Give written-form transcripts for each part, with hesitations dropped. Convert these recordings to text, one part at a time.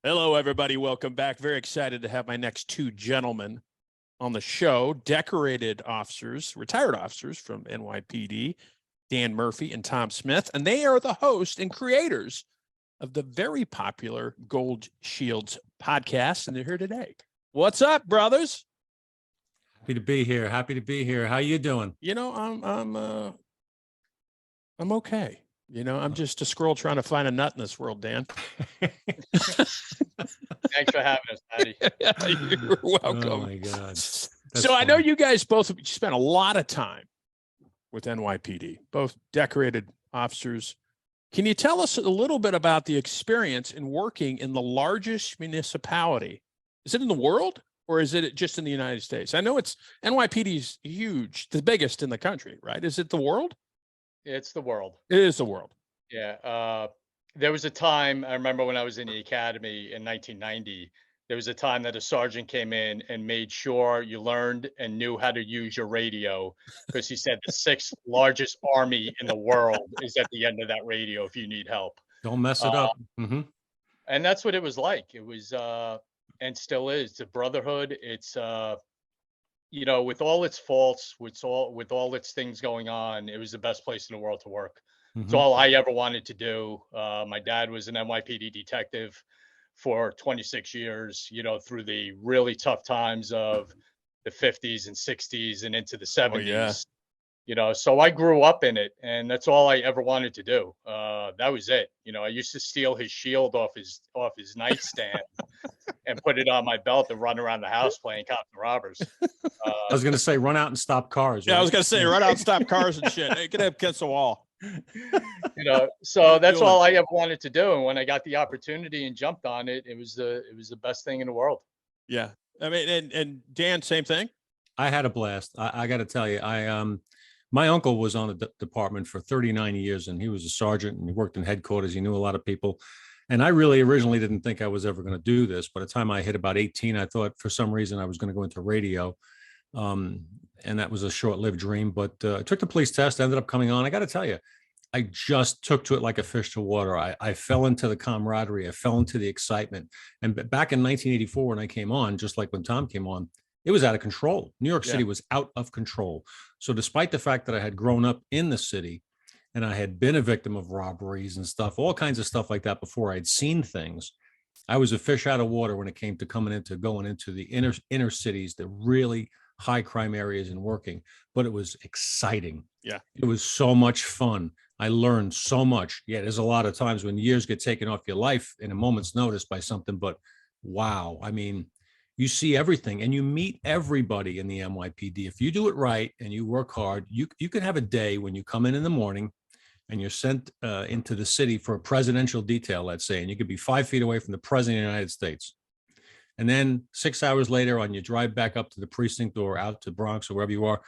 Hello, everybody. Welcome back. Very excited to have my next two gentlemen on the show, decorated officers, retired officers from NYPD, Dan Murphy and Tom Smith, and they are the host and creators of the very popular Gold Shields podcast, and they're here today. What's up, brothers? Happy to be here. Happy to be here. How you doing? You know, I'm okay. You know, I'm just a squirrel trying to find a nut in this world, Dan. Thanks for having us, Patty. You're welcome. Oh my God. So That's I know fun. you guys both spent a lot of time with NYPD, both decorated officers. Can you tell us a little bit about the experience in working in the largest municipality? Is it in the world or is it just in the United States? I know it's NYPD's huge, the biggest in the country, right? Is it the world? It's the world. It is the world. Yeah. There was a time, I remember when I was in the academy in 1990, there was a time that a sergeant came in and made sure you learned and knew how to use your radio, because he said the sixth largest army in the world is at the end of that radio if you need help. Don't mess it up. Mm-hmm. And that's what it was like. It was, and still is, the brotherhood. It's, with all its faults, with all its things going on, it was the best place in the world to work. It's all I ever wanted to do. My dad was an NYPD detective for 26 years, through the really tough times of the 50s and 60s and into the 70s. So I grew up in it, and that's all I ever wanted to do. That was it. I used to steal his shield off his nightstand and put it on my belt and run around the house playing cops and robbers. I was going to say, run out and stop cars. Yeah, right? I was going to say, run out and stop cars and shit. Hey, get up against the wall. So that's all I ever wanted to do. And when I got the opportunity and jumped on it, it was the best thing in the world. Yeah. I mean, and Dan, same thing. I had a blast. I got to tell you, my uncle was on the department for 39 years, and he was a sergeant, and he worked in headquarters. He knew a lot of people. And I really originally didn't think I was ever going to do this. By the time I hit about 18, I thought for some reason I was going to go into radio. And that was a short-lived dream, but I took the police test, ended up coming on. I got to tell you, I just took to it like a fish to water. I fell into the camaraderie. I fell into the excitement. And back in 1984, when I came on, just like when Tom came on, it was out of control. New York City was out of control. So despite the fact that I had grown up in the city and I had been a victim of robberies and stuff, all kinds of stuff like that before, I'd seen things. I was a fish out of water when it came to going into the inner cities, the really high crime areas and working, but it was exciting. Yeah. It was so much fun. I learned so much. Yeah, there's a lot of times when years get taken off your life in a moment's notice by something, but wow. I mean, you see everything and you meet everybody in the NYPD. If you do it right and you work hard, you can have a day when you come in the morning and you're sent into the city for a presidential detail, let's say, and you could be 5 feet away from the president of the United States. And then 6 hours later on your drive back up to the precinct or out to Bronx or wherever you are,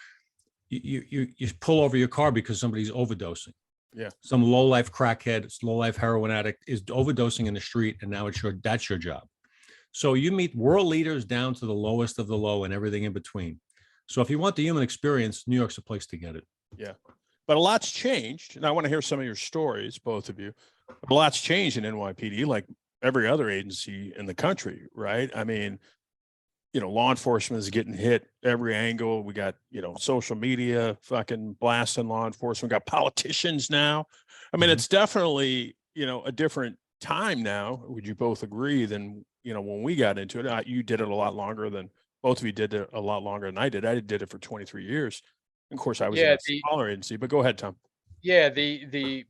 you pull over your car because somebody's overdosing. Yeah. Some low-life crackhead, low-life heroin addict is overdosing in the street, and now that's your job. So you meet world leaders down to the lowest of the low and everything in between. So if you want the human experience, New York's a place to get it. Yeah. But a lot's changed. And I want to hear some of your stories, both of you. But a lot's changed in NYPD, like every other agency in the country, right? I mean, law enforcement is getting hit every angle. We got, social media fucking blasting law enforcement. We got politicians now. I mean, it's definitely, a different time now. Would you both agree than, when we got into it? You did it a lot longer than both of you did it a lot longer than I did. I did it for 23 years. Of course, I was in a smaller agency, but go ahead, Tom. Yeah, the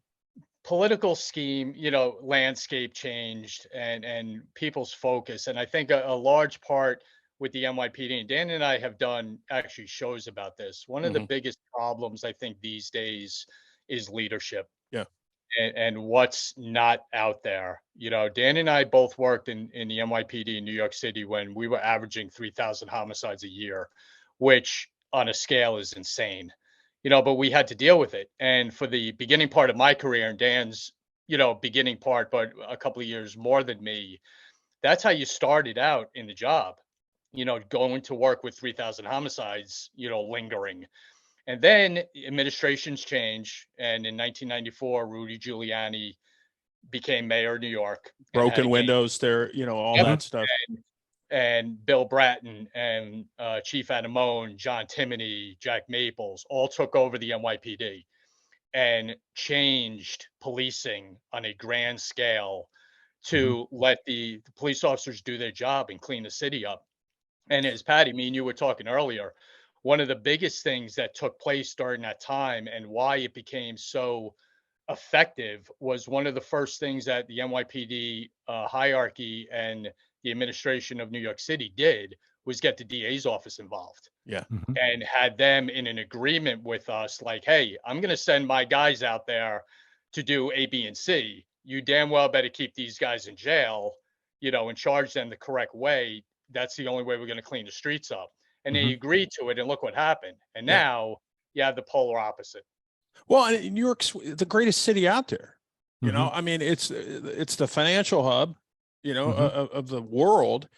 political scheme, landscape changed and people's focus. And I think a large part with the NYPD, and Dan and I have done actually shows about this. One of the biggest problems I think these days is leadership. Yeah. And what's not out there. Dan and I both worked in the NYPD in New York City when we were averaging 3,000 homicides a year, which on a scale is insane. But we had to deal with it. And for the beginning part of my career, and Dan's, beginning part, but a couple of years more than me, that's how you started out in the job, going to work with 3,000 homicides, lingering. And then administrations change, and in 1994, Rudy Giuliani became mayor of New York and had a Broken gang. windows there, you know, all Yep. that stuff. And Bill Bratton and Chief Adamone, John Timoney, Jack Maples all took over the NYPD and changed policing on a grand scale to let the police officers do their job and clean the city up. And as Patty, me and you were talking earlier, one of the biggest things that took place during that time and why it became so effective was one of the first things that the NYPD hierarchy and the administration of New York City did was get the DA's office involved Yeah. and had them in an agreement with us like, hey, I'm going to send my guys out there to do A, B, and C. You damn well better keep these guys in jail, you know, and charge them the correct way. That's the only way we're going to clean the streets up. And they agreed to it. And look what happened. And Yeah. now you have the polar opposite. Well, and New York's the greatest city out there. You know, I mean, it's the financial hub, you know, of the world,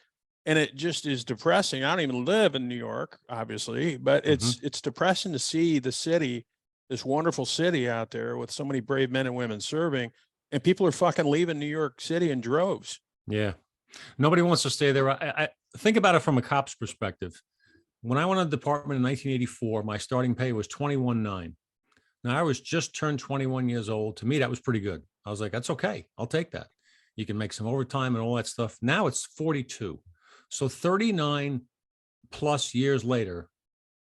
and it just is depressing. I don't even live in New York, obviously, but it's depressing to see the city, this wonderful city out there with so many brave men and women serving, and people are fucking leaving New York City in droves. Yeah. Nobody wants to stay there. I think about it from a cop's perspective. When I went to the department in 1984, my starting pay was $21,900. Now, I was just turned 21 years old. To me, that was pretty good. I was like, that's okay. I'll take that. You can make some overtime and all that stuff. Now it's 42. So 39 plus years later,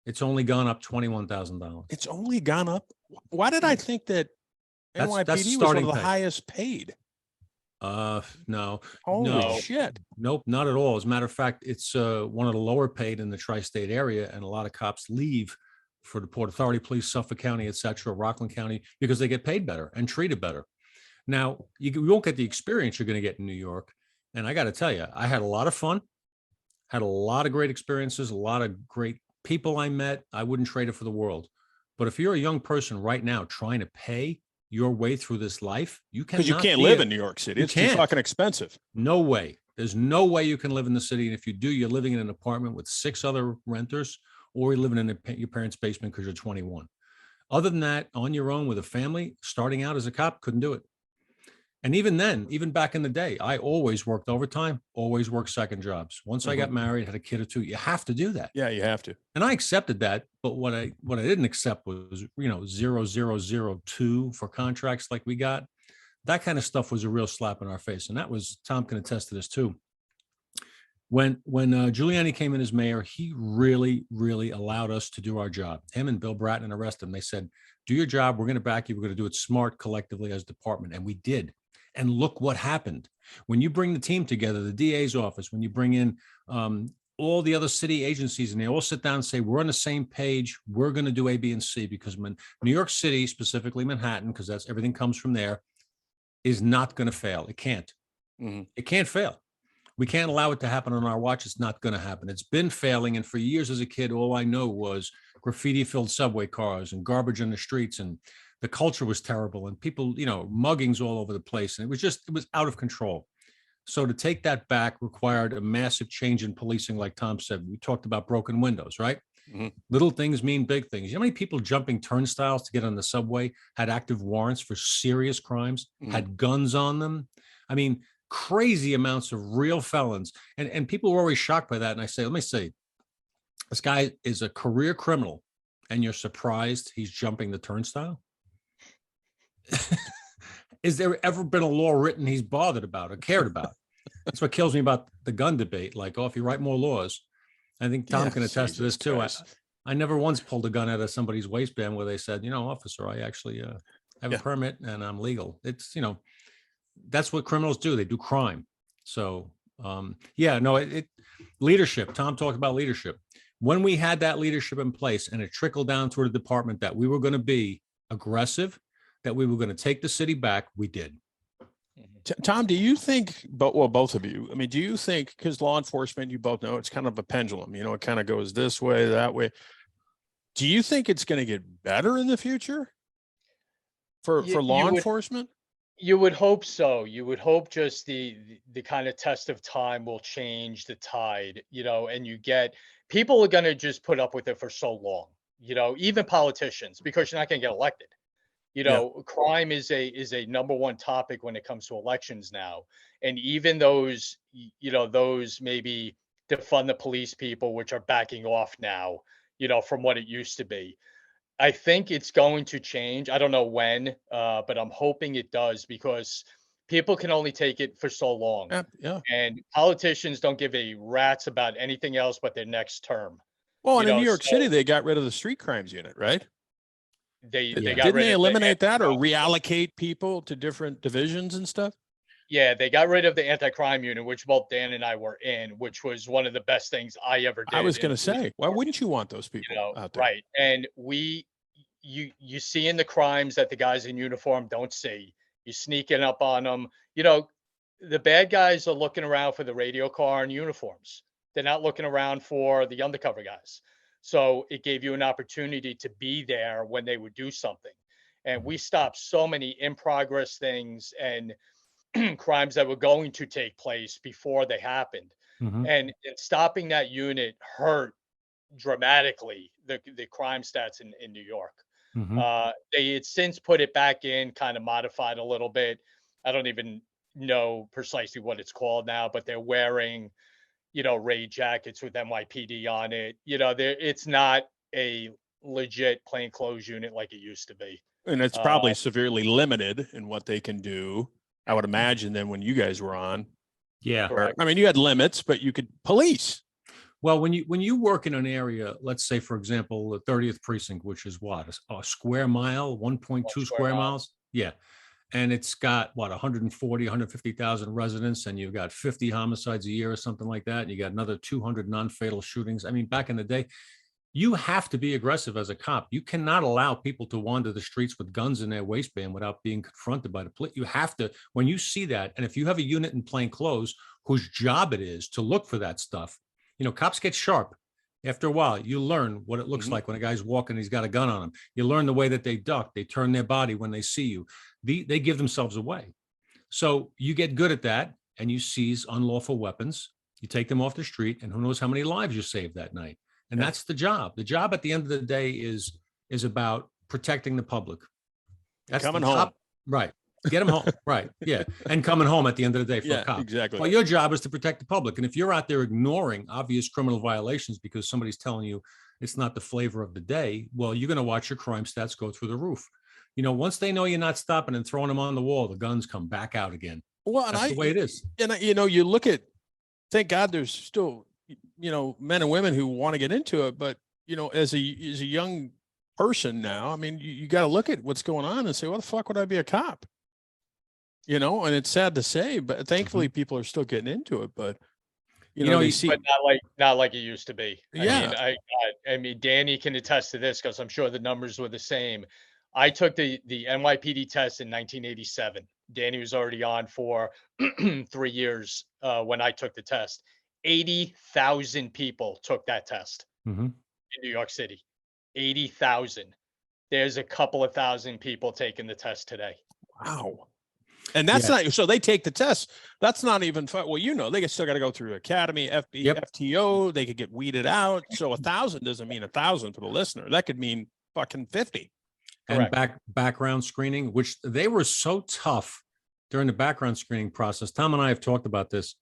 it's only gone up $21,000. It's only gone up. Why did I think that That's NYPD was one of the starting pay. highest paid? No. Holy No. shit. Nope, not at all. As a matter of fact, it's one of the lower paid in the tri-state area, and a lot of cops leave for the Port Authority, Police, Suffolk County, et cetera, Rockland County, because they get paid better and treated better. Now, you won't get the experience you're going to get in New York. And I got to tell you, I had a lot of fun, had a lot of great experiences, a lot of great people I met. I wouldn't trade it for the world. But if you're a young person right now trying to pay your way through this life, you Because you can't live in New York City. It's too fucking expensive. No way. There's no way you can live in the city. And if you do, you're living in an apartment with 6 other renters, or you're living in your parents' basement because you're 21. Other than that, on your own with a family, starting out as a cop, couldn't do it. And even then, even back in the day, I always worked overtime, always worked second jobs. Once I got married, had a kid or two, you have to do that. Yeah, you have to. And I accepted that. But what I didn't accept was, 0002 for contracts like we got. That kind of stuff was a real slap in our face. And that was, Tom can attest to this too. When Giuliani came in as mayor, he really, really allowed us to do our job. Him and Bill Bratton and the rest of them, they said, do your job. We're going to back you. We're going to do it smart collectively as a department. And we did. And look what happened. When you bring the team together, the DA's office, when you bring in all the other city agencies, and they all sit down and say, we're on the same page. We're going to do A, B, and C, because New York City, specifically Manhattan, because that's everything comes from there, is not going to fail. It can't. It can't fail. We can't allow it to happen on our watch. It's not going to happen. It's been failing. And for years as a kid, all I know was graffiti-filled subway cars and garbage in the streets. And the culture was terrible. And people, muggings all over the place. And it was out of control. So to take that back required a massive change in policing, like Tom said. We talked about broken windows, right? Little things mean big things. You know how many people jumping turnstiles to get on the subway had active warrants for serious crimes, had guns on them? I mean, crazy amounts of real felons. And people were always shocked by that. And I say, let me say, this guy is a career criminal and you're surprised he's jumping the turnstile? Is there ever been a law written he's bothered about or cared about? That's what kills me about the gun debate. Like, if you write more laws, I think Tom can attest to this too. I never once pulled a gun out of somebody's waistband where they said, officer, I actually have a permit and I'm legal. It's, that's what criminals do. They do crime. So, leadership. Tom talked about leadership. When we had that leadership in place and it trickled down through the department that we were going to be aggressive, that we were going to take the city back, we did. Tom, do you think, both of you, do you think, because law enforcement, you both know, it's kind of a pendulum, it kind of goes this way, that way. Do you think it's going to get better in the future for law enforcement? You would hope so. You would hope just the kind of test of time will change the tide, and people are going to just put up with it for so long. you know, even politicians, because you're not going to get elected. You know, crime is a number one topic when it comes to elections now. And even those, you know, those maybe defund the police people, which are backing off now, you know, from what it used to be. I think it's going to change. I don't know when, but I'm hoping it does, because people can only take it for so long. Yeah. And politicians don't give a rat's about anything else but their next term. Well, You and in know, New York so City, they got rid of the street crimes unit, right? they Yeah. got Didn't rid they of the eliminate that or anti-crime. reallocate people to different divisions and stuff? Yeah, they got rid of the anti-crime unit, which both Dan and I were in, which was one of the best things I ever did. I was in going the to police say, why department, wouldn't you want those you people know, out there? right? And you see in the crimes that the guys in uniform don't see. You sneaking up on them. You know, the bad guys are looking around for the radio car and uniforms. They're not looking around for the undercover guys. So it gave you an opportunity to be there when they would do something. And we stopped so many in progress things and crimes that were going to take place before they happened. Mhm. And stopping that unit hurt dramatically the crime stats in New York. Mhm. They had since put it back in, kind of modified a little bit. I don't even know precisely what it's called now, but they're wearing, you know, raid jackets with NYPD on it. You know, it's not a legit plainclothes unit like it used to be. And it's Uh, probably severely limited in what they can do. I would imagine then when you guys were on, Yeah. Correct. I mean, you had limits, but you could police. Well, when you work in an area, let's say, for example, the 30th precinct, which is what, a square mile, 1.2 square square mile. miles. Yeah. And it's got what, 140, 150,000 residents, and you've got 50 homicides a year or something like that. And you got another 200 non-fatal shootings. I mean, back in the day, you have to be aggressive as a cop. You cannot allow people to wander the streets with guns in their waistband without being confronted by the police. You have to, when you see that, and if you have a unit in plain clothes whose job it is to look for that stuff, you know, cops get sharp. After a while, you learn what it looks like when a guy's walking, he's got a gun on him. You learn the way that they duck, they turn their body when they see you. They give themselves away. So you get good at that, and you seize unlawful weapons. You take them off the street, and who knows how many lives you saved that night. And Yeah. that's the job. The job at the end of the day is about protecting the public. That's Coming the top, home. right? Get them home, right? Yeah, and coming home at the end of the day for Yeah, a cop. exactly. Well, your job is to protect the public, and if you're out there ignoring obvious criminal violations because somebody's telling you it's not the flavor of the day, well, you're going to watch your crime stats go through the roof. You know, once they know you're not stopping and throwing them on the wall, the guns come back out again. Well, and That's the way it is. And you know, you look at, thank God there's still, you know, men and women who want to get into it, but you know, as a young person now, I mean, you got to look at what's going on and say, what the fuck would I be a cop? You know, and it's sad to say, but thankfully people are still getting into it. But you know, they see, but not like it used to be. Yeah. I mean, Danny can attest to this because I'm sure the numbers were the same. I took the NYPD test in 1987. Danny was already on for 3 years when I took the test. 80,000 people took that test Mhm. in New York City. 80,000. There's a couple of thousand people taking the test today. wow. And that's Yeah. not, so they take the test. That's not even, well, you know, they still got to go through academy, Yep. FTO, they could get weeded out. So 1,000 doesn't mean 1,000 for the listener. That could mean fucking 50. And Correct. background screening, which they were so tough during the background screening process. Tom and I have talked about this.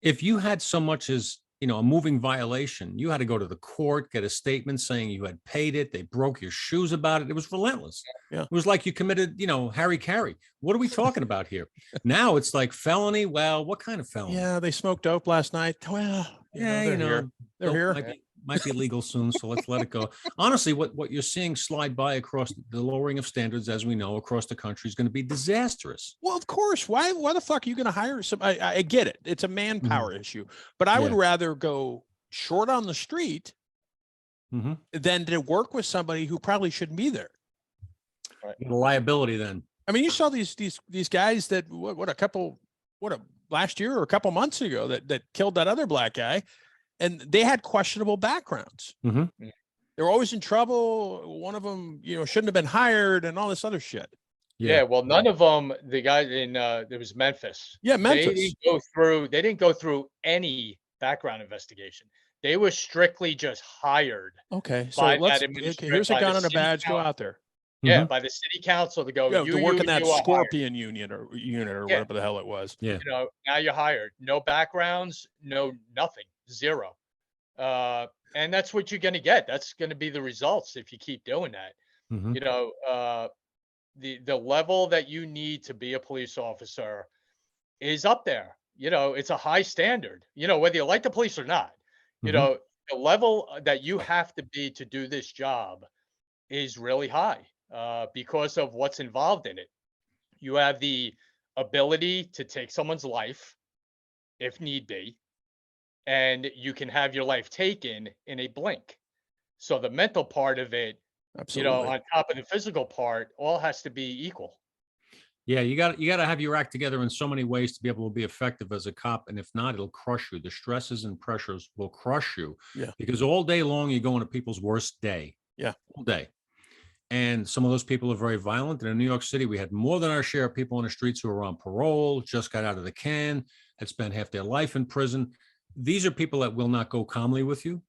If you had so much as, you know, a moving violation, you had to go to the court, get a statement saying you had paid it. They broke your shoes about it. It was relentless. Yeah. It was like you committed, you know, Harry Carey. What are we talking about here? Now it's like felony. Well, what kind of felony? Yeah, they smoked dope last night. Well, Yeah, they're here. They're dope here. might be legal soon, so let's let it go. Honestly, what you're seeing slide by across the lowering of standards, as we know, across the country is going to be disastrous. Well, of course. Why the fuck are you going to hire some? I get it. It's a manpower issue, but I would Yeah. rather go short on the street Mhm. than to work with somebody who probably shouldn't be there. The liability then. I mean, you saw these guys that last year or a couple months ago that killed that other black guy, and they had questionable backgrounds. Mhm. They were always in trouble. One of them, you know, shouldn't have been hired, and all this other shit. Yeah, well, none of them. The guy in there was Memphis. Yeah, Memphis. They didn't go through any background investigation. They were strictly just hired Okay, so by let's that okay, administrator, here's a by the gun and a city badge, go council. out there. Yeah, Mhm. by the city council to go, Yeah, to work in and that you are hired. Scorpion unit or Yeah, whatever the hell it was. Yeah. now you're hired. No backgrounds, no nothing, zero. And that's what you're gonna get. That's gonna be the results if you keep doing that. Mhm. You know, the level that you need to be a police officer is up there. You know, it's a high standard. You know, whether you like the police or not. You Mhm. know, the level that you have to be to do this job is really high because of what's involved in it. You have the ability to take someone's life if need be, and you can have your life taken in a blink. So the mental part of it, Absolutely. on top of the physical part, all has to be equal. Yeah, you got to have your act together in so many ways to be able to be effective as a cop, and if not, it'll crush you. The stresses and pressures will crush you Yeah. because all day long you're going to people's worst day. Yeah. All day. And some of those people are very violent. And in New York City, we had more than our share of people on the streets who were on parole, just got out of the can, had spent half their life in prison. These are people that will not go calmly with you,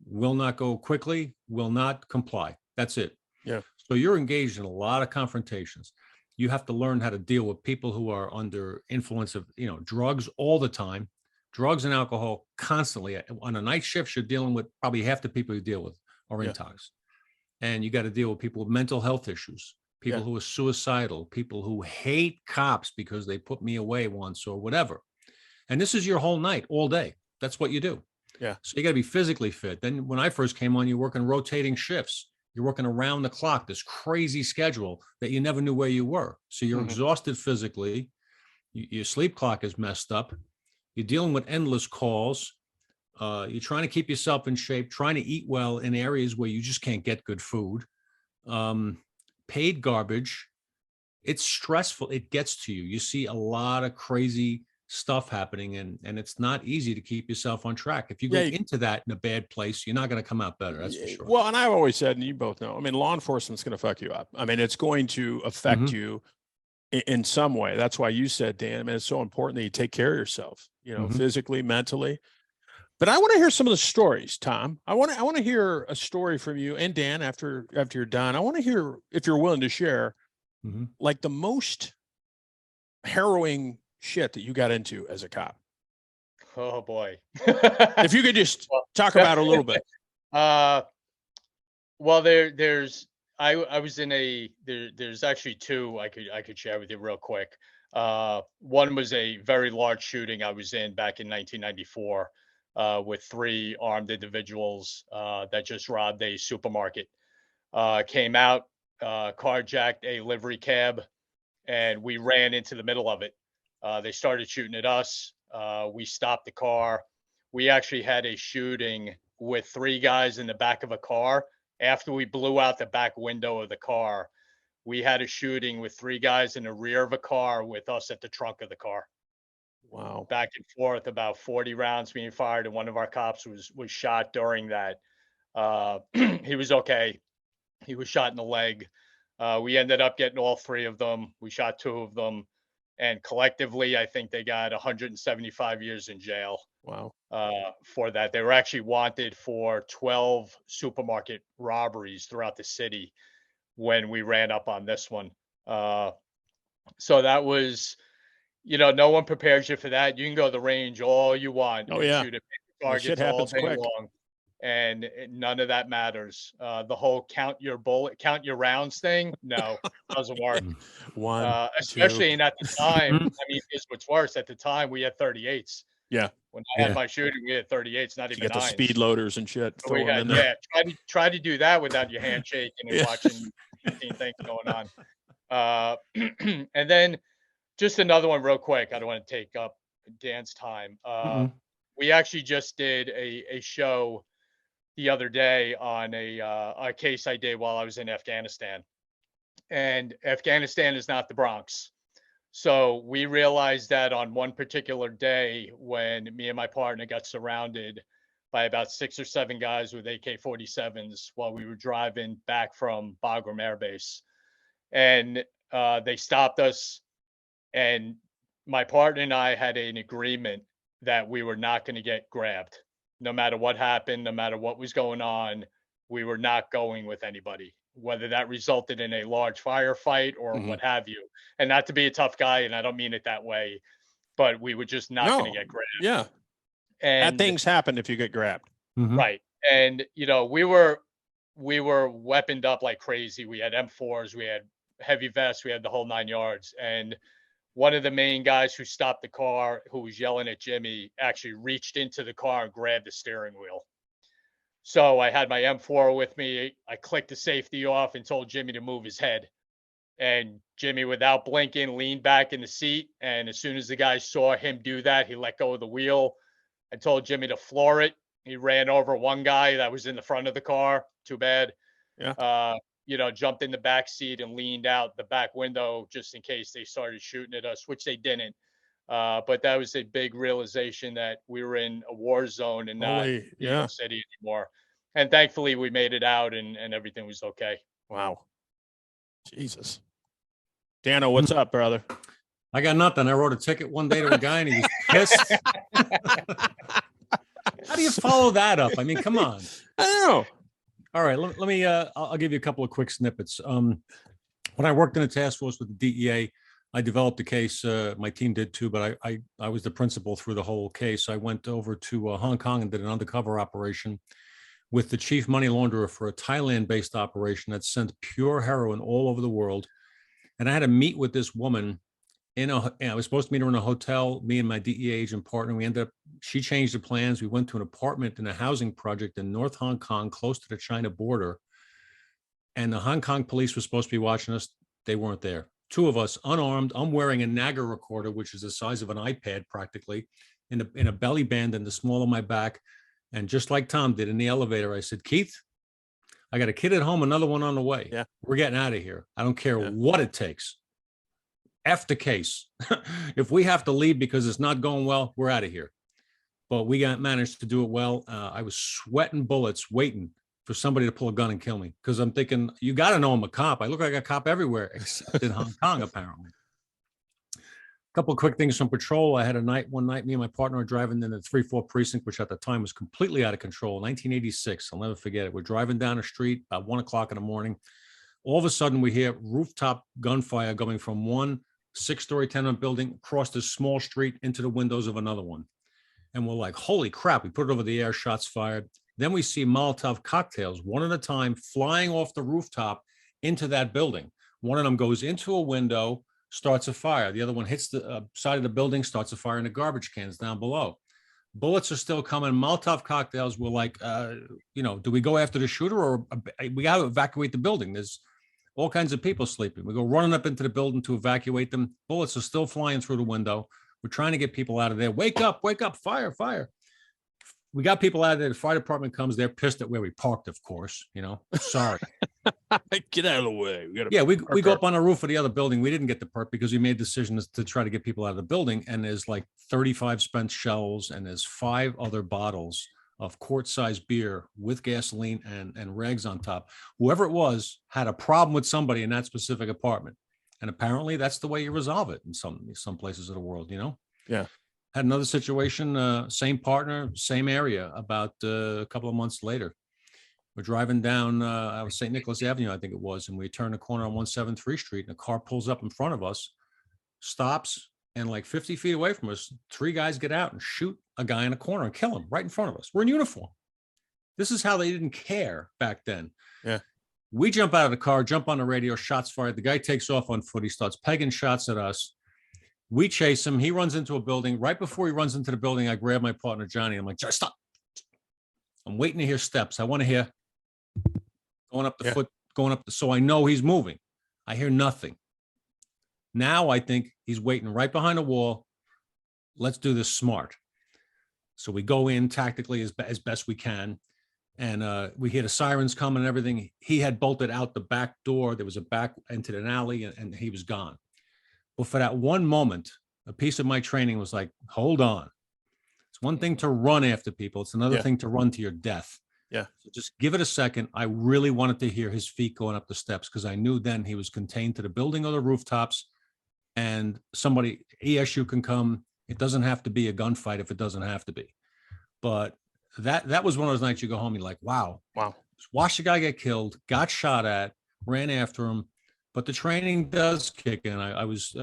will not go quickly, will not comply. That's it. Yeah. So you're engaged in a lot of confrontations. You have to learn how to deal with people who are under influence of, drugs all the time, drugs and alcohol constantly. On a night shift, you're dealing with probably half the people you deal with are Yeah. intox. And you got to deal with people with mental health issues, people Yeah. who are suicidal, people who hate cops because they put me away once or whatever. And this is your whole night, all day. That's what you do. Yeah. So you got to be physically fit. Then when I first came on, you're working rotating shifts. You're working around the clock, this crazy schedule that you never knew where you were. So you're Mhm. exhausted physically. Your sleep clock is messed up. You're dealing with endless calls. You're trying to keep yourself in shape, trying to eat well in areas where you just can't get good food. Um, Paid garbage. It's stressful. It gets to you. You see a lot of crazy stuff happening, and it's not easy to keep yourself on track. If you Yeah, go into that in a bad place, you're not going to come out better. That's for sure. well, and I've always said, and you both know, I mean, law enforcement's going to fuck you up. I mean, it's going to affect Mhm. you in some way. That's why you said, Dan, I mean, it's so important that you take care of yourself, Mhm. physically, mentally. But I want to hear some of the stories, Tom. I want to hear a story from you and Dan after you're done. I want to hear, if you're willing to share, Mhm. like the most harrowing shit that you got into as a cop. Oh boy. If you could just talk about it a little bit. uh, well, there's I was in there's actually two I could share with you real quick. One was a very large shooting I was in back in 1994 with three armed individuals that just robbed a supermarket. Came out, carjacked a livery cab, and we ran into the middle of it. They started shooting at us. We stopped the car. We actually had a shooting with three guys in the back of a car. After we blew out the back window of the car, we had a shooting with three guys in the rear of a car with us at the trunk of the car. Wow. Back and forth, about 40 rounds being fired, and one of our cops was shot during that. He was okay. He was shot in the leg. We ended up getting all three of them. We shot two of them, and collectively, I think they got 175 years in jail Wow. for that. They were actually wanted for 12 supermarket robberies throughout the city when we ran up on this one. Uh, so that was, no one prepares you for that. You can go to the range all you want Oh and yeah. shoot at That shit targets all happens day quick. long, and none of that matters. The whole count your rounds thing, no, doesn't work. Mhm. One, two. Especially and at the time, Mhm. I mean, here's what's worse. At the time, we had 38s. Yeah. When I had Yeah. my shooting, we had 38s, not You even get the speed nines. loaders and shit, So we throw them had, in there. yeah, try to do that without your handshaking and Yeah. watching 15 things going on. And then just another one real quick. I don't want to take up Dan's time. Mhm. We actually just did a show the other day on a case I did while I was in Afghanistan. And Afghanistan is not the Bronx. So we realized that on one particular day when me and my partner got surrounded by about 6 or 7 guys with AK-47s while we were driving back from Bagram Air Base. And they stopped us, and my partner and I had an agreement that we were not going to get grabbed. no matter what happened, no matter what was going on, we were not going with anybody, whether that resulted in a large firefight or Mhm. what have you. And not to be a tough guy, and I don't mean it that way, but we were just not going No. to get grabbed. Yeah. Bad And things happen if you get grabbed. Mhm. right. And we were weaponed up like crazy. We had M4s, we had heavy vests, we had the whole 9 yards. And one of the main guys who stopped the car, who was yelling at Jimmy, actually reached into the car and grabbed the steering wheel. So I had my M4 with me. I clicked the safety off and told Jimmy to move his head. And Jimmy, without blinking, leaned back in the seat. And as soon as the guy saw him do that, he let go of the wheel. I told Jimmy to floor it. He ran over one guy that was in the front of the car. Too bad. Yeah. Jumped in the back seat and leaned out the back window just in case they started shooting at us, which they didn't. But that was a big realization that we were in a war zone and not Holy, New York yeah. City anymore. And thankfully, we made it out and everything was okay. Wow. Jesus. Dano, what's up, brother? I got nothing. I wrote a ticket one day to a guy and he was pissed. How do you follow that up? I mean, come on. I don't know. All right, let me. I'll give you a couple of quick snippets. When I worked in a task force with the DEA, I developed a case. My team did too, but I was the principal through the whole case. I went over to Hong Kong and did an undercover operation with the chief money launderer for a Thailand-based operation that sent pure heroin all over the world. And I had to meet with this woman I was supposed to meet her in a hotel, me and my DEA agent partner. We ended up, she changed the plans. We went to an apartment in a housing project in North Hong Kong, close to the China border. And the Hong Kong police were supposed to be watching us. They weren't there. Two of us, unarmed. I'm wearing a Naga recorder, which is the size of an iPad practically, in a belly band in the small of my back. And just like Tom did in the elevator, I said, Keith, I got a kid at home, another one on the way. Yeah. We're getting out of here. I don't care Yeah. what it takes. F the case. If we have to leave because it's not going well, we're out of here. But we managed to do it well. I was sweating bullets waiting for somebody to pull a gun and kill me because I'm thinking, you got to know I'm a cop. I look like a cop everywhere except in Hong Kong, apparently. A couple of quick things from patrol. I had one night, me and my partner were driving in the 3-4 precinct, which at the time was completely out of control. 1986, I'll never forget it. We're driving down the street about 1 o'clock in the morning. All of a sudden, we hear rooftop gunfire going from one 6-story tenement building across this small street into the windows of another one. And we're like, holy crap, we put it over the air, shots fired. Then we see Molotov cocktails, one at a time, flying off the rooftop into that building. One of them goes into a window, starts a fire. The other one hits the side of the building, starts a fire in the garbage cans down below. Bullets are still coming. Molotov cocktails were like, do we go after the shooter or we got to evacuate the building? There's all kinds of people sleeping. We go running up into the building to evacuate them. Bullets are still flying through the window. We're trying to get people out of there. Wake up, fire, fire. We got people out of there. The fire department comes. They're pissed at where we parked, of course. Sorry. Get out of the way. We go up on the roof of the other building. We didn't get the perk because we made decisions to try to get people out of the building. And there's like 35 spent shells and there's 5 other bottles of quart-sized beer with gasoline and rags on top. Whoever it was had a problem with somebody in that specific apartment. And apparently that's the way you resolve it in some places of the world, Yeah. Had another situation, same partner, same area, about a couple of months later. We're driving down St. Nicholas Avenue, I think it was, and we turn the corner on 173 Street and a car pulls up in front of us, stops, and like 50 feet away from us, 3 guys get out and shoot a guy in a corner and kill him right in front of us. We're in uniform. This is how they didn't care back then. Yeah. We jump out of the car, jump on the radio, shots fired. The guy takes off on foot. He starts pegging shots at us. We chase him. He runs into a building. Right before he runs into the building, I grab my partner, Johnny. I'm like, Johnny, stop. I'm waiting to hear steps. I want to hear going up the foot, so I know he's moving. I hear nothing. Now I think he's waiting right behind a wall. Let's do this smart. So we go in tactically as best we can. And we hear the sirens coming and everything. He had bolted out the back door. There was a back into an alley and he was gone. But for that one moment, a piece of my training was like, hold on. It's one thing to run after people. It's another thing to run to your death. Yeah. So just give it a second. I really wanted to hear his feet going up the steps because I knew then he was contained to the building or the rooftops and somebody, ESU can come. It doesn't have to be a gunfight if it doesn't have to be. But that was one of those nights you go home, you're like, wow, Wow. watch the guy get killed, got shot at, ran after him. But the training does kick in. I was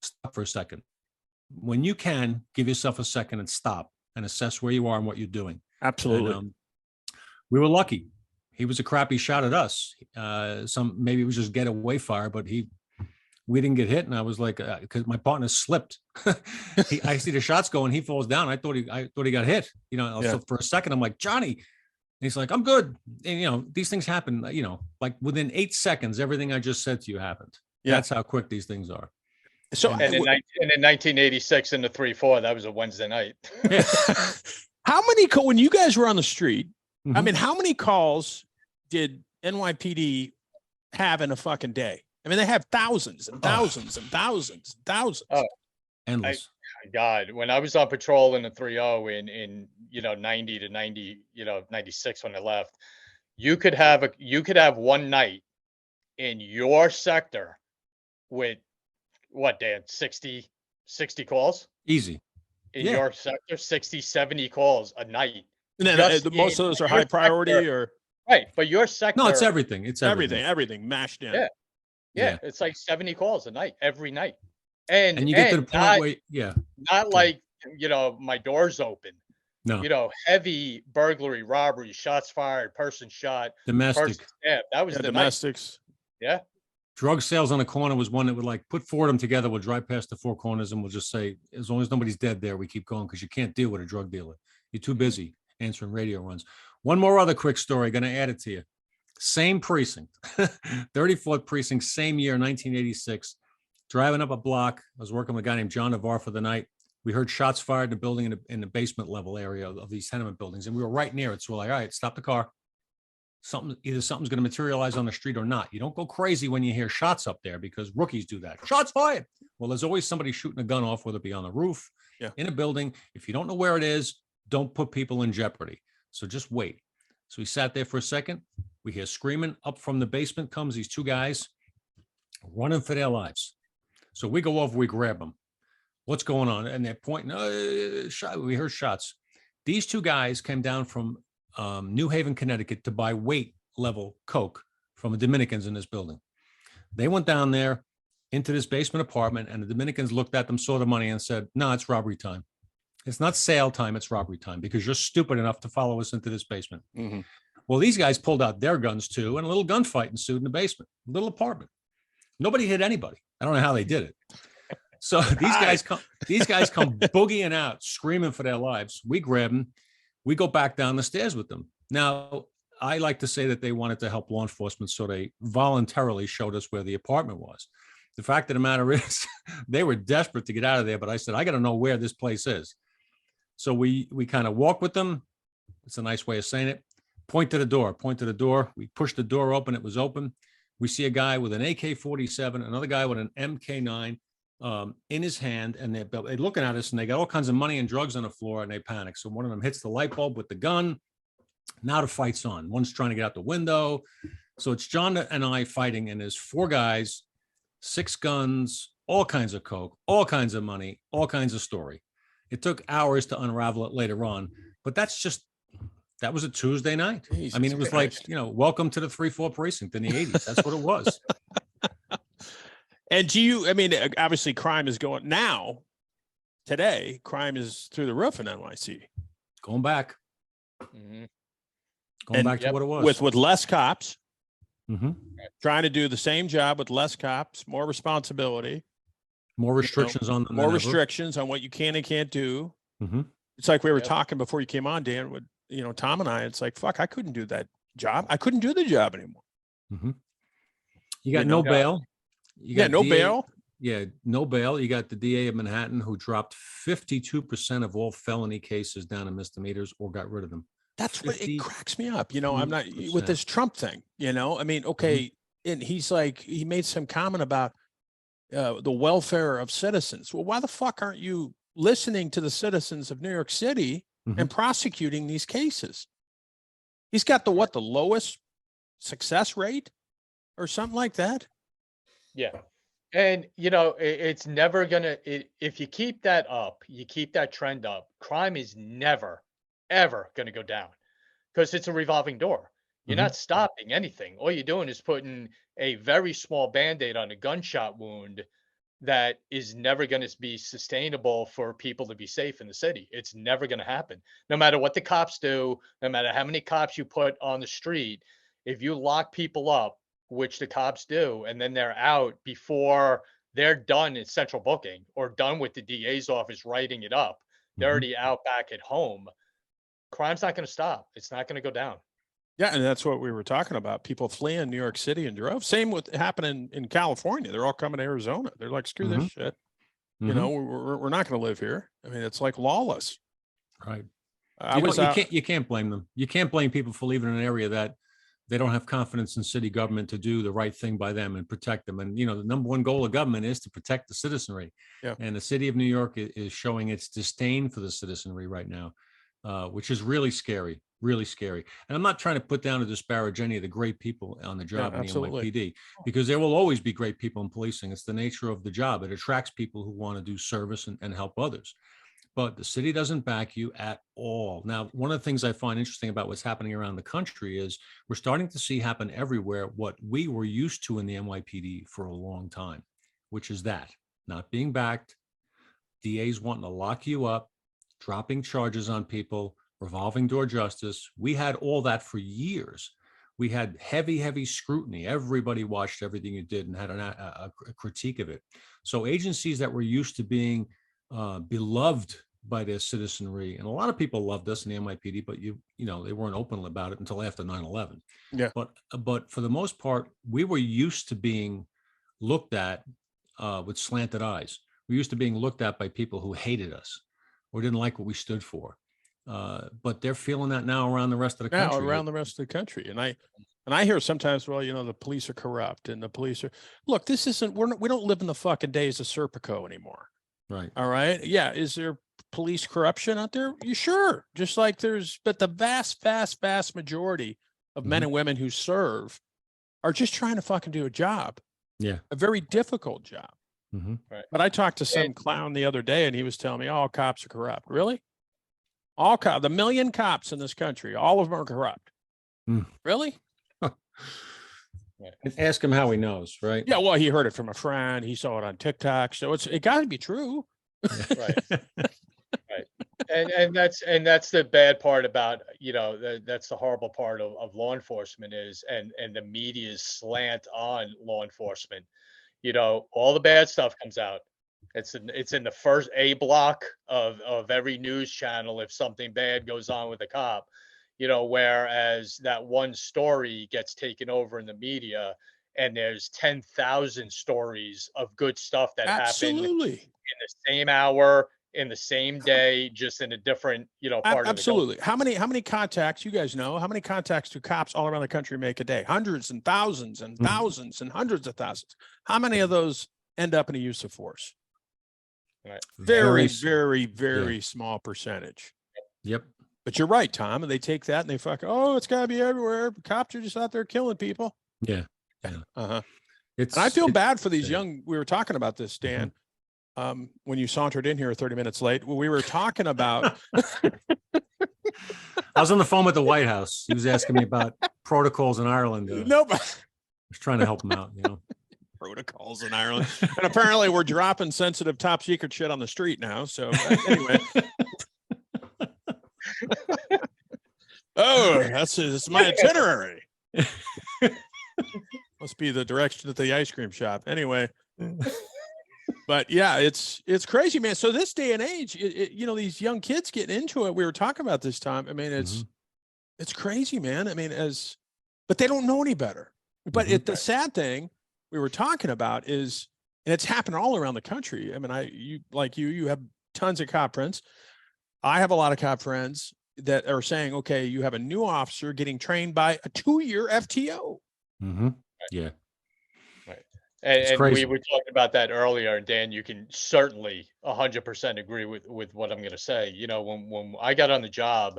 stop for a second. When you can, give yourself a second and stop and assess where you are and what you're doing. Absolutely. And, we were lucky. He was a crappy shot at us. Maybe it was just getaway fire, but we didn't get hit. And I was like, because my partner slipped. I see the shots going, he falls down. I thought he got hit. So for a second, I'm like, Johnny. And he's like, I'm good. And these things happen. Like within 8 seconds, everything I just said to you happened. Yeah. That's how quick these things are. So And in 1986 in the 3-4, that was a Wednesday night. Yeah. how many when you guys were on the street? I Mhm. mean, how many calls did NYPD have in a fucking day? I mean, they have thousands and thousands and thousands and thousands. Oh. Endless. God, when I was on patrol in the 3-0 in 90 to 90, 96 when I left, you could have one night in your sector with what, Dan, 60 calls Easy. in Yeah. your sector, 60, 70 calls a night. And then most of those are your high priority sector. or Right, but your sector. No, it's everything. It's everything. everything mashed in. Yeah. Yeah, Yeah. it's like 70 calls a night, every night. And And you get to the point not, where, yeah, not like, my door's open. no, Heavy burglary, robbery, shots fired, person shot, domestic. person stabbed. That was the night. Domestics. Yeah. Drug sales on the corner was one that would like put four of them together. We'll drive past the four corners and we'll just say, as long as nobody's dead there, we keep going because you can't deal with a drug dealer. You're too busy answering radio runs. One more other quick story, going to add it to you. Same precinct, 34th precinct, same year, 1986. Driving up a block, I was working with a guy named John Navarre for the night. We heard shots fired in the building in the basement level area of these tenement buildings, and we were right near it. So we're like, all right, stop the car. Either something's going to materialize on the street or not. You don't go crazy when you hear shots up there because rookies do that. Shots fired. Well, there's always somebody shooting a gun off, whether it be on the roof, in a building. If you don't know where it is, don't put people in jeopardy. So just wait. So we sat there for a second. We hear screaming. Up from the basement comes these two guys running for their lives. So we go over, we grab them. What's going on? And they're pointing. We heard shots. These two guys came down from New Haven, Connecticut to buy weight level Coke from the Dominicans in this building. They went down there into this basement apartment, and the Dominicans looked at them, saw the money, and said, no, it's robbery time. It's not sale time, it's robbery time because you're stupid enough to follow us into this basement. Mm-hmm. Well, these guys pulled out their guns too, and a little gunfight ensued in the basement, little apartment. Nobody hit anybody. I don't know how they did it. So these guys come boogieing out, screaming for their lives. We grab them. We go back down the stairs with them. Now, I like to say that they wanted to help law enforcement, so they voluntarily showed us where the apartment was. The fact of the matter is they were desperate to get out of there, but I said, I got to know where this place is. So we kind of walk with them. It's a nice way of saying it. Point to the door. We pushed the door open. It was open. We see a guy with an AK-47, another guy with an MK9 in his hand, and they're looking at us, and they got all kinds of money and drugs on the floor, and they panic. So one of them hits the light bulb with the gun. Now the fight's on. One's trying to get out the window. So it's John and I fighting, and there's four guys, 6 guns, all kinds of Coke, all kinds of money, all kinds of story. It took hours to unravel it later on, but that was a Tuesday night. Jesus I mean, it was Christ. like, welcome to the 3-4 precinct in the 80s. That's what it was. And obviously crime is going now, today, crime is through the roof in NYC. Going back. Mhm. Going back to what it was. With less cops, Mhm. trying to do the same job with less cops, more responsibility, More restrictions on them. more than ever. restrictions on what you can and can't do. Mhm. It's like we were Yep. talking before you came on, Dan, with, Tom and I, it's like, fuck, I couldn't do that job. I couldn't do the job anymore. Mhm. You got You know, no bail. You got no DA bail. Yeah, no bail. You got the DA of Manhattan who dropped 52% of all felony cases down to misdemeanors or got rid of them. That's what it 50. cracks me up. I'm not with 2%. this Trump thing, okay. And he's like, he made some comment about the welfare of citizens. Well, why the fuck aren't you listening to the citizens of New York City and prosecuting these cases? He's got the lowest success rate or something like that. Yeah. And, it's never gonna, if you keep that up, you keep that trend up, crime is never ever going to go down because it's a revolving door. You're Mhm. not stopping anything. All you're doing is putting a very small band-aid on a gunshot wound that is never going to be sustainable for people to be safe in the city. It's never going to happen. No matter what the cops do, no matter how many cops you put on the street, if you lock people up, which the cops do, and then they're out before they're done in central booking or done with the DA's office writing it up, they're Mhm. already out back at home. Crime's not going to stop. It's not going to go down. Yeah, and that's what we were talking about. People fleeing New York City and drove. Same with happening in California. They're all coming to Arizona. They're like, screw this Mhm. shit. Mhm. We're not going to live here. I mean, it's like lawless. Right. I You know, was out. you can't blame them. You can't blame people for leaving an area that they don't have confidence in city government to do the right thing by them and protect them. And the number one goal of government is to protect the citizenry. Yeah. And the city of New York is showing its disdain for the citizenry right now, which is really scary, really scary. And I'm not trying to put down or disparage any of the great people on the Yeah, job in the absolutely. NYPD, because there will always be great people in policing. It's the nature of the job. It attracts people who want to do service and help others, but the city doesn't back you at all. Now, one of the things I find interesting about what's happening around the country is we're starting to see happen everywhere what we were used to in the NYPD for a long time, which is that not being backed, DAs wanting to lock you up, dropping charges on people, revolving door justice. We had all that for years. We had heavy, heavy scrutiny. Everybody watched everything you did and had a critique of it. So agencies that were used to being beloved by their citizenry, and a lot of people loved us in the NYPD, but they weren't open about it until after 9/11. Yeah. But for the most part, we were used to being looked at with slanted eyes. We used to being looked at by people who hated us or didn't like what we stood for. But they're feeling that now around the rest of the Now country. around the rest of the country. And I hear sometimes, well, the police are corrupt and the police are, look, this isn't, we don't live in the fucking days of Serpico anymore. Right. All right. Yeah. Is there police corruption out there? You sure? Just like but the vast, vast, vast majority of men and women who serve are just trying to fucking do a job. Yeah. A very difficult job. Right. But I talked to some And clown the other day and he was telling me all cops are corrupt. Really? All cops, the million cops in this country, all of them are corrupt. Really? right. Ask him how he knows, right? Yeah, well, he heard it from a friend. He saw it on TikTok, so it got to be true. Right. Right. And that's the bad part about, that's the horrible part of law enforcement is, and the media's slant on law enforcement. All the bad stuff comes out. It's in the first A block of every news channel if something bad goes on with a cop. Whereas that one story gets taken over in the media and there's 10,000 stories of good stuff that happened Absolutely. in the same hour, in the same day, just in a different, part of the country. Absolutely. How many contacts, you guys know, how many contacts do cops all around the country make a day? Hundreds and thousands and thousands and hundreds of thousands. How many of those end up in a use of force? Right. Very, Very very, very small percentage. Yep. But you're right, Tom. And they take that and they it's got to be everywhere. Cops are just out there killing people. Yeah. Uh-huh. It's And I feel bad for these sad. young, we were talking about this, Dan, when you sauntered in here 30 minutes late. We were talking about. I was on the phone with the White House. He was asking me about protocols in Ireland. No, I was trying to help him out, protocols in Ireland. And apparently we're dropping sensitive top secret shit on the street now. So anyway. That's my itinerary. Must be the direction at the ice cream shop. Anyway. But yeah, it's crazy, man. So this day and age, these young kids getting into it. We were talking about this time. I mean, it's crazy, man. I mean, but they don't know any better. But the sad thing we were talking about is, and it's happening all around the country. I mean, you have tons of cop friends. I have a lot of cop friends that are saying, okay, you have a new officer getting trained by a 2-year FTO. Yeah. Right. And we were talking about that earlier, and Dan, you can certainly 100% agree with what I'm going to say. When I got on the job,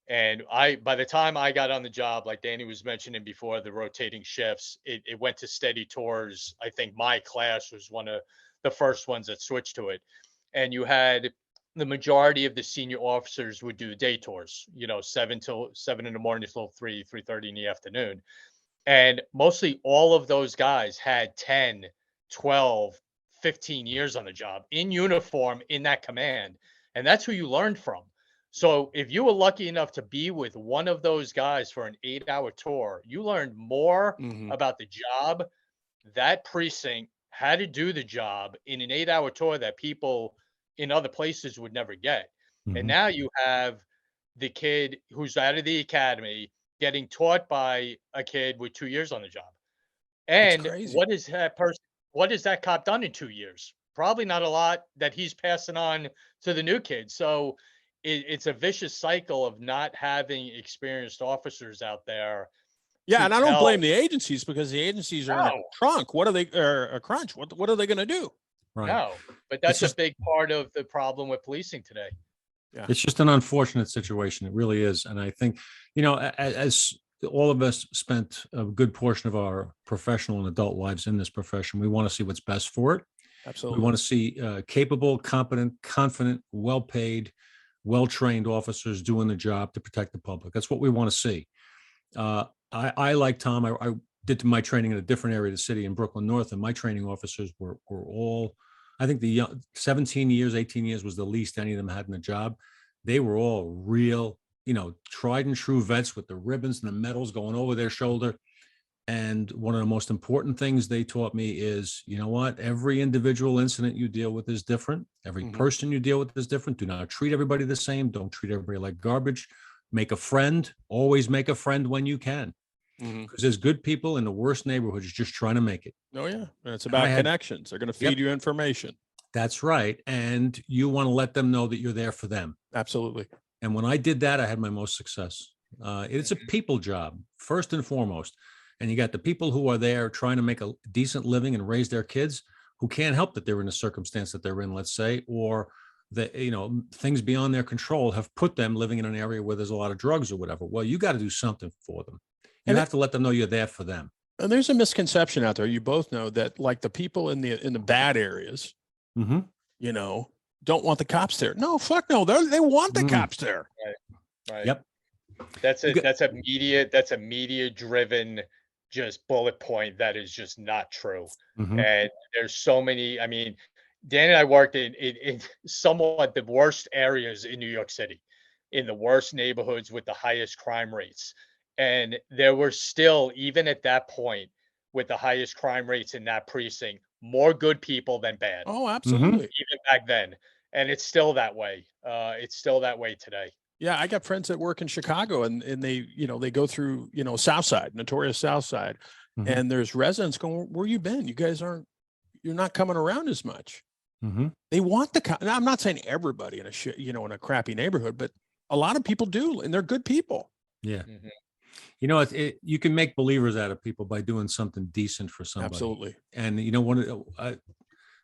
and by the time I got on the job, like Danny was mentioning before, the rotating shifts, it went to steady tours. I think my class was one of the first ones that switched to it. And you had the majority of the senior officers would do day tours, 7 in the morning till 3:30 in the afternoon. And mostly all of those guys had 10, 12, 15 years on the job in uniform in that command. And that's who you learned from. So if you were lucky enough to be with one of those guys for an 8-hour tour, you learned more about the job, that precinct, how to do the job in an 8-hour tour that people in other places would never get. And now you have the kid who's out of the academy getting taught by a kid with 2 years on the job. It's And crazy. what has that cop done in 2 years? Probably not a lot that he's passing on to the new kid. So it's a vicious cycle of not having experienced officers out there. Yeah, and I don't blame the agencies, because the agencies are in a No. trunk. What are they, or a crunch? What are they going to do? Right. No, but that's a big part of the problem with policing today. Yeah. It's just an unfortunate situation. It really is. And I think, as all of us spent a good portion of our professional and adult lives in this profession, we want to see what's best for it. Absolutely. We want to see capable, competent, confident, well-paid, well-trained officers doing the job to protect the public. That's what we want to see. I like Tom. I did my training in a different area of the city in Brooklyn North, and my training officers were all, I think, the young, 17 years, 18 years was the least any of them had in the job. They were all real, tried and true vets with the ribbons and the medals going over their shoulder. And one of the most important things they taught me is, you know what? Every individual incident you deal with is different. Every person you deal with is different. Do not treat everybody the same. Don't treat everybody like garbage. Make a friend. Always make a friend when you can. Because there's good people in the worst neighborhoods just trying to make it. Oh, yeah. And it's about connections. They're going to feed you information. That's right. And you want to let them know that you're there for them. Absolutely. And when I did that, I had my most success. It's a people job, first and foremost. And you got the people who are there trying to make a decent living and raise their kids, who can't help that they're in the circumstance that they're in, let's say, or that, things beyond their control have put them living in an area where there's a lot of drugs or whatever. Well, you got to do something for them. You have to let them know you're there for them. And there's a misconception out there. You both know that, like, the people in the bad areas, don't want the cops there. No, fuck no. They want the cops there. Right. Yep. That's a media driven just bullet point that is just not true. And there's so many. I mean, Dan and I worked in somewhat the worst areas in New York City, in the worst neighborhoods with the highest crime rates. And there were still, even at that point, with the highest crime rates in that precinct, more good people than bad. Oh, absolutely. Even back then. And it's still that way. It's still that way today. Yeah, I got friends that work in Chicago, and they, they go through, South Side, notorious South Side, and there's residents going, "Where you been? You guys you're not coming around as much." They want now, I'm not saying everybody in in a crappy neighborhood, but a lot of people do, and they're good people. Yeah. You can make believers out of people by doing something decent for somebody. Absolutely. And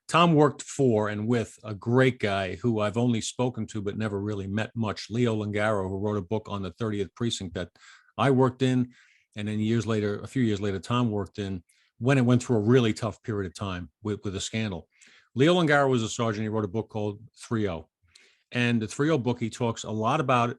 Tom worked for and with a great guy who I've only spoken to but never really met much, Leo Lingaro, who wrote a book on the 30th precinct that I worked in. And then a few years later, Tom worked in, when it went through a really tough period of time with a scandal. Leo Lingaro was a sergeant. He wrote a book called 3-0. And the 3-0 book he talks a lot about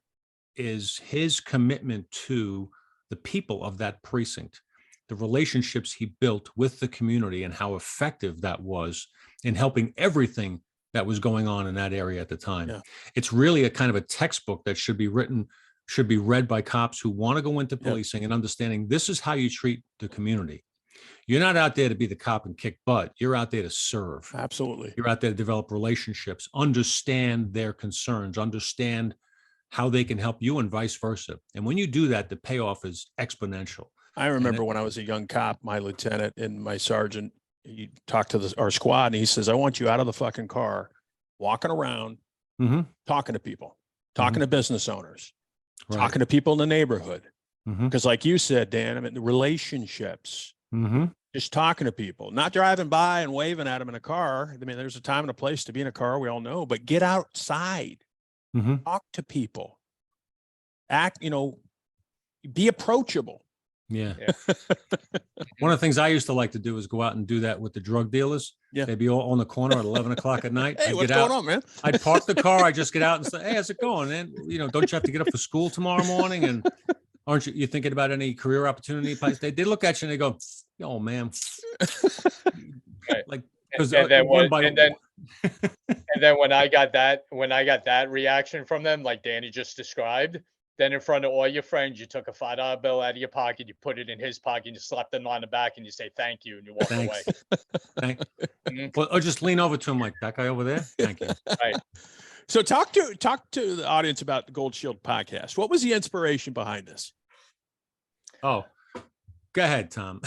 is his commitment to the people of that precinct, the relationships he built with the community, and how effective that was in helping everything that was going on in that area at the time. Yeah. It's really a kind of a textbook that should be read by cops who want to go into policing and understanding this is how you treat the community. You're not out there to be the cop and kick butt. You're out there to serve. Absolutely. You're out there to develop relationships, understand their concerns, understand how they can help you, and vice versa. And when you do that, the payoff is exponential. I remember when I was a young cop, my lieutenant and my sergeant, he talked to our squad, and he says, "I want you out of the fucking car, walking around, talking to people, talking to business owners, talking to people in the neighborhood." Because like you said, Dan, I mean, the relationships, just talking to people, not driving by and waving at them in a car. I mean, there's a time and a place to be in a car, we all know, but get outside, talk to people, act, be approachable. Yeah. Yeah. One of the things I used to like to do is go out and do that with the drug dealers. Yeah. They'd be all on the corner at 11 o'clock at night. Hey, I'd what's get going out. on, man? I'd park the car. I'd just get out and say, hey, how's it going? And, don't you have to get up for school tomorrow morning? And aren't you thinking about any career opportunity? They look at you and they go, oh, man. Right. Like, because And then one when, by and then when I got that reaction from them, like Danny just described, then in front of all your friends, you took a $5 bill out of your pocket, you put it in his pocket, and you slapped them on the back, and you say thank you, and you walk away. Thanks. Mhm. Well, or just lean over to him like that guy over there. Thank you. Right. So talk to the audience about the Gold Shield podcast. What was the inspiration behind this? Oh, go ahead, Tom.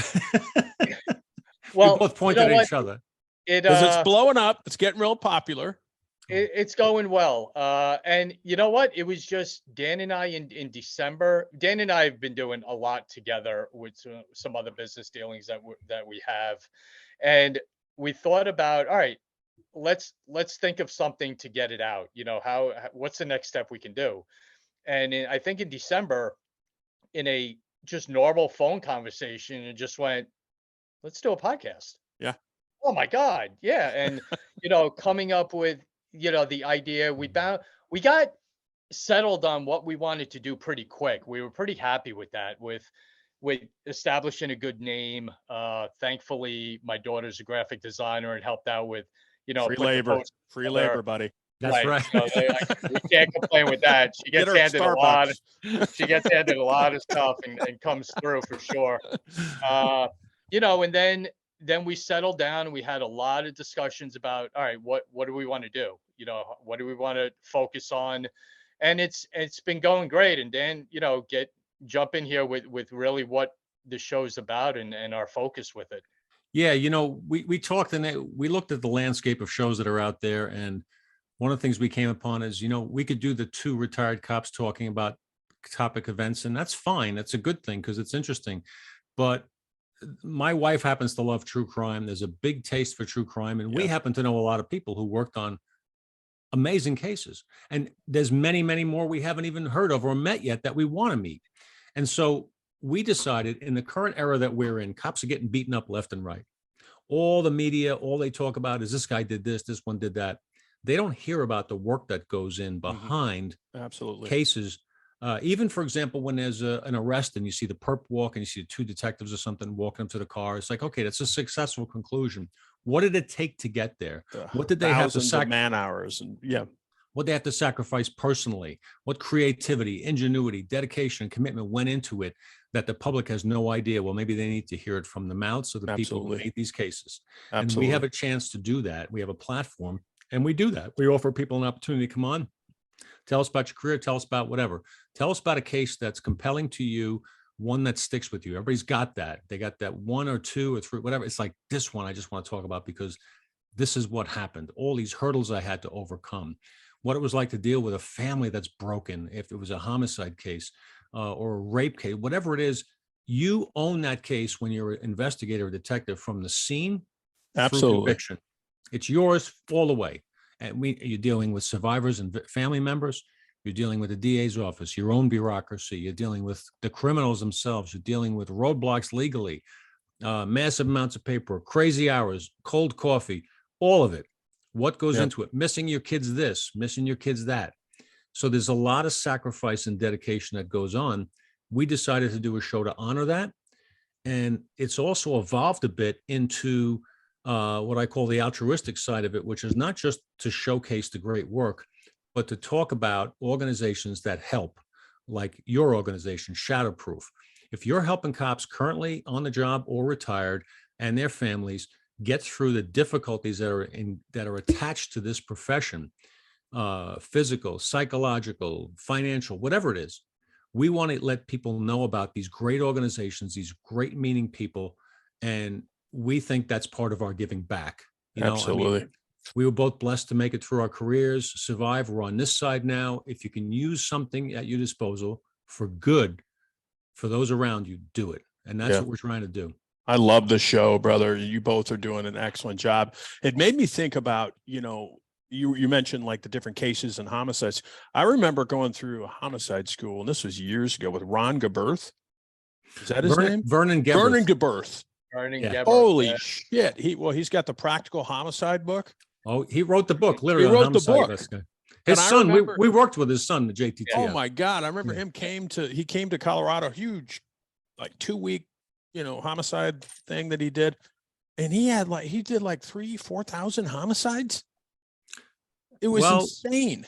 Well, we both pointed at each other. Because it's blowing up. It's getting real popular. It's going well. And you know what? It was just Dan and I in December. Dan and I have been doing a lot together with some other business dealings that we have. And we thought about, all right, let's think of something to get it out. What's the next step we can do? And I think in December, in a just normal phone conversation, it just went, let's do a podcast. Yeah. Oh my God. Yeah. And, coming up with, the idea, we got settled on what we wanted to do pretty quick. We were pretty happy with that, with establishing a good name. Thankfully, my daughter's a graphic designer and helped out with, Free labor, buddy. That's right. So we can't complain with that. She Get gets her handed a lot. She gets handed a lot of stuff and comes through for sure. And then we settled down and we had a lot of discussions about, all right, what do we want to do? What do we want to focus on? And it's been going great. And then, jump in here with really what the show's about and our focus with it. Yeah, we talked and we looked at the landscape of shows that are out there. And one of the things we came upon is, we could do the two retired cops talking about topic events, and that's fine. That's a good thing because it's interesting. But my wife happens to love true crime. There's a big taste for true crime. And we happen to know a lot of people who worked on amazing cases. And there's many, many more we haven't even heard of or met yet that we want to meet. And so we decided in the current era that we're in, cops are getting beaten up left and right. All the media, all they talk about is this guy did this one did that. They don't hear about the work that goes in behind Absolutely cases. Even, for example, when there's an arrest and you see the perp walk and you see two detectives or something walking up to the car, it's like, okay, that's a successful conclusion. What did it take to get there? What did they have to sacrifice? Man hours and what they have to sacrifice personally? What creativity, ingenuity, dedication, and commitment went into it that the public has no idea? Well, maybe they need to hear it from the mouths of the people who made these cases. And we have a chance to do that. We have a platform, and we do that. We offer people an opportunity to come on. Tell us about your career. Tell us about whatever. Tell us about a case that's compelling to you, one that sticks with you. Everybody's got that. They got that one or two or three, whatever. It's like this one I just want to talk about because this is what happened. All these hurdles I had to overcome. What it was like to deal with a family that's broken, if it was a homicide case or a rape case, whatever it is, you own that case when you're an investigator or detective from the scene through conviction. It's yours all the way. And you're dealing with survivors and family members. You're dealing with the DA's office, your own bureaucracy. You're dealing with the criminals themselves. You're dealing with roadblocks legally, massive amounts of paper, crazy hours, cold coffee, all of it. What goes into it? Missing your kids this, missing your kids that. So there's a lot of sacrifice and dedication that goes on. We decided to do a show to honor that. And it's also evolved a bit into what I call the altruistic side of it, which is not just to showcase the great work, but to talk about organizations that help, like your organization, Shadowproof. If you're helping cops currently on the job or retired and their families get through the difficulties that are attached to this profession, physical, psychological, financial, whatever it is, we want to let people know about these great organizations, these great meaning people, and we think that's part of our giving back. Absolutely. We were both blessed to make it through our careers, survive. We're on this side now. If you can use something at your disposal for good, for those around you, do it. And that's what we're trying to do. I love the show, brother. You both are doing an excellent job. It made me think about, you mentioned like the different cases and homicides. I remember going through a homicide school, and this was years ago, with Ron Gaberth. Is that his name? Vernon Geberth. Vernon Geberth. Vernon Yeah. Geber, Holy yeah. shit. He's got the practical homicide book. Oh, he wrote the book, literally. He wrote on the homicide book. investigation. And His I son, remember- we worked with his son, the JTT. Oh my God. I remember Yeah. he came to Colorado, huge, like 2-week, homicide thing that he did. And he did like 4,000 homicides. It was insane.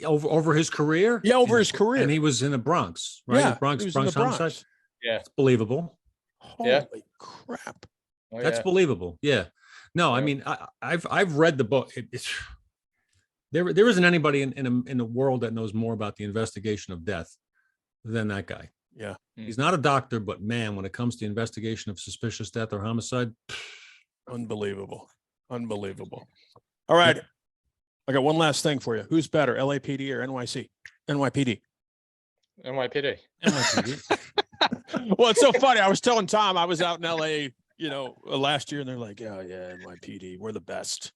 Over his career? Yeah, over his career. And he was in the Bronx, right? Yeah, Bronx he was in the homicide. Bronx. Yeah. It's believable. Holy crap. Oh, That's yeah. believable. Yeah. No, I Yeah. mean, I've read the book. There isn't anybody in the world that knows more about the investigation of death than that guy. Yeah. He's not a doctor, but man, when it comes to investigation of suspicious death or homicide, Unbelievable. Unbelievable. All right. I got one last thing for you. Who's better, LAPD or NYPD? NYPD. Well, it's so funny. I was telling Tom I was out in LA, last year, and they're like, "Oh yeah, NYPD, we're the best."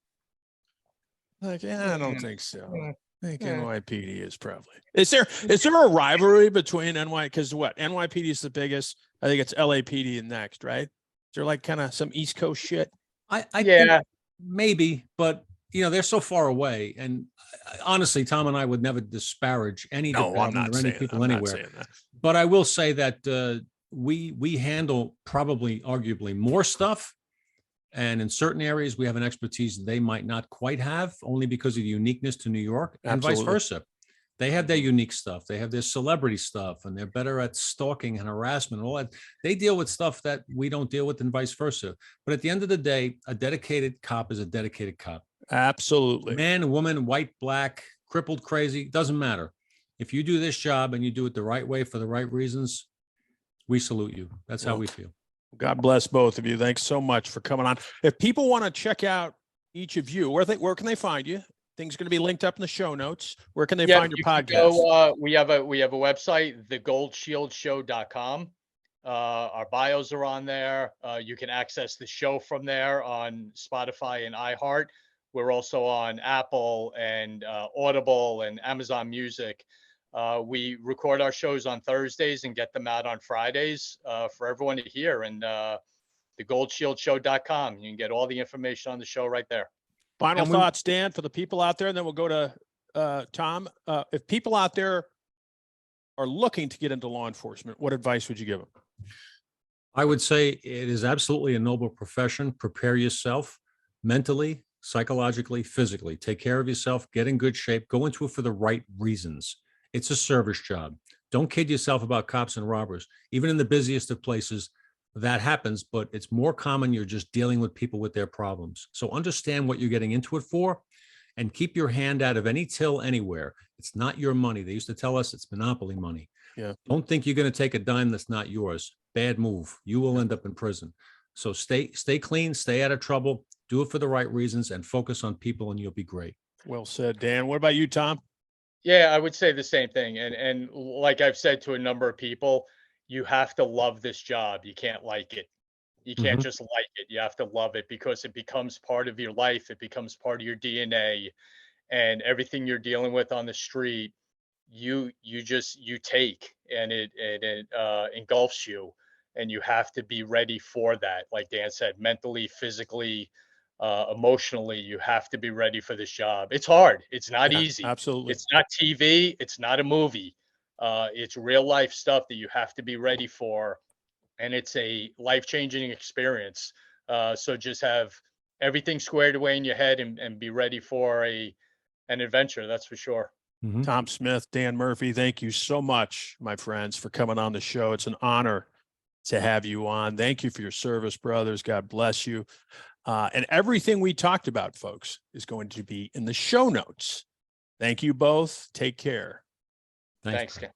Like, yeah, I don't think so. I think NYPD is probably. Is there a rivalry between because what? NYPD is the biggest. I think it's LAPD and next, right? Is there like kind of some East Coast shit? I think maybe, but they're so far away. And honestly, Tom and I would never disparage any department or any people anywhere. But I will say that we handle probably arguably more stuff. And in certain areas, we have an expertise they might not quite have, only because of the uniqueness to New York and vice versa. They have their unique stuff. They have their celebrity stuff, and they're better at stalking and harassment and all that. They deal with stuff that we don't deal with and vice versa. But at the end of the day, a dedicated cop is a dedicated cop. Absolutely. Man, woman, white, black, crippled, crazy, doesn't matter. If you do this job and you do it the right way for the right reasons, we salute you. That's how we feel. God bless both of you. Thanks so much for coming on. If people want to check out each of you, where can they find you? Things going to be linked up in the show notes. Where can they find your podcast? We have a website, thegoldshieldShow.com. Our bios are on there. You can access the show from there on Spotify and iHeart. We're also on Apple and Audible and Amazon Music. We record our shows on Thursdays and get them out on Fridays for everyone to hear. And thegoldshieldShow.com. You can get all the information on the show right there. Final thoughts, Dan, for the people out there, and then we'll go to Tom. If people out there are looking to get into law enforcement, what advice would you give them? I would say it is absolutely a noble profession. Prepare yourself mentally, psychologically, physically. Take care of yourself, get in good shape, go into it for the right reasons. It's a service job. Don't kid yourself about cops and robbers. Even in the busiest of places, that happens, but it's more common you're just dealing with people with their problems. So understand what you're getting into it for and keep your hand out of any till anywhere. It's not your money. They used to tell us it's monopoly money. Yeah. Don't think you're going to take a dime that's not yours. Bad move. You will end up in prison. So stay clean, stay out of trouble, do it for the right reasons, and focus on people, and you'll be great. Well said, Dan. What about you, Tom? Yeah, I would say the same thing. And like I've said to a number of people, you have to love this job. You can't like it. You can't just like it. You have to love it because it becomes part of your life. It becomes part of your DNA, and everything you're dealing with on the street, you take, and it engulfs you, and you have to be ready for that. Like Dan said, mentally, physically, emotionally, you have to be ready for this job. It's hard. It's not easy. Absolutely. It's not TV. It's not a movie. It's real life stuff that you have to be ready for. And it's a life-changing experience. So just have everything squared away in your head and be ready for an adventure. That's for sure. Tom Smith, Dan Murphy, thank you so much, my friends, for coming on the show. It's an honor to have you on. Thank you for your service, brothers. God bless you. And everything we talked about, folks, is going to be in the show notes. Thank you both. Take care. Thanks, Ken.